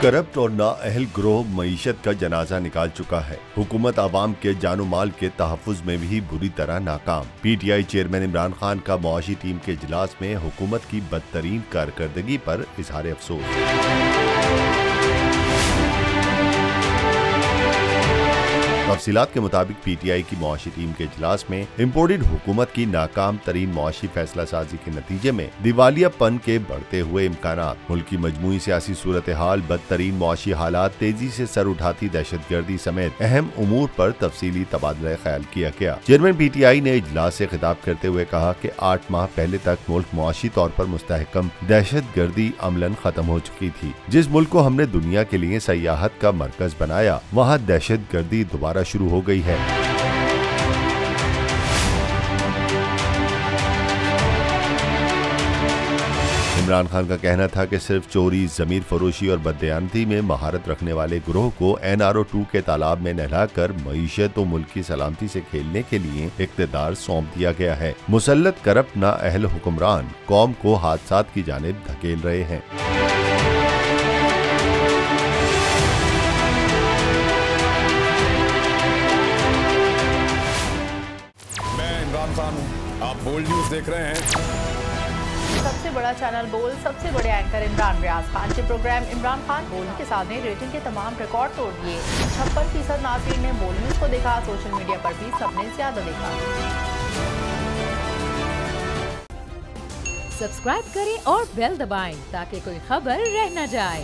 Corrupt और नाअहल गिरोह मईशत का जनाजा निकाल चुका है। हुकूमत आवाम के जानो माल के तहफ़्फ़ुज़ में भी बुरी तरह नाकाम। PTI चेयरमैन इमरान खान का मुआशी टीम के इजलास में हुकूमत की बदतरीन कारकर्दगी पर इज़हार अफसोस। तफसीलात के मुताबिक PTI की मुआशी टीम के इजलास में इम्पोर्टेड हुकूमत की नाकाम तरीन मुआशी फैसला साजी के नतीजे में दिवालियापन के बढ़ते हुए इम्कानात, मुल्क की मजमूई सियासी सूरत हाल, बदतरीन मुआशी हालात, तेजी से सर उठाती दहशतगर्दी समेत अहम उमूर पर तफसीली तबादला ख्याल किया गया। चेयरमैन PTI ने इजलास से खिताब करते हुए कहा कि 8 माह पहले तक मुल्क मुआशी तौर पर मुस्तहकम दहशतगर्दी अमलन खत्म हो चुकी थी। जिस मुल्क को हमने दुनिया के लिए सयाहत का मरकज बनाया, वहाँ दहशतगर्दी दोबारा शुरू हो गई है। इमरान खान का कहना था कि सिर्फ चोरी, जमीर फरोशी और बददयानती में महारत रखने वाले गिरोह को NRO 2 के तालाब में नहलाकर मईशत और मुल्क की सलामती से खेलने के लिए इख्तिदार सौंप दिया गया है। मुसल्लत करप्ट नाअहल हुक्मरान कौम को हादसात की जानिब धकेल रहे हैं। इमरान खान हूं, आप बोल्ड न्यूज देख रहे हैं। सबसे बड़ा चैनल बोल्ड, सबसे बड़े एंकर इमरान रियाज खान के प्रोग्राम इमरान खान बोल्ड के साथ ने रेटिंग के तमाम रिकॉर्ड तोड़ दिए। 56% नाज़रीन ने बोल्ड न्यूज को देखा। सोशल मीडिया पर भी सबने ज्यादा देखा। सब्सक्राइब करें और बेल दबाएं ताकि कोई खबर रह न जाए।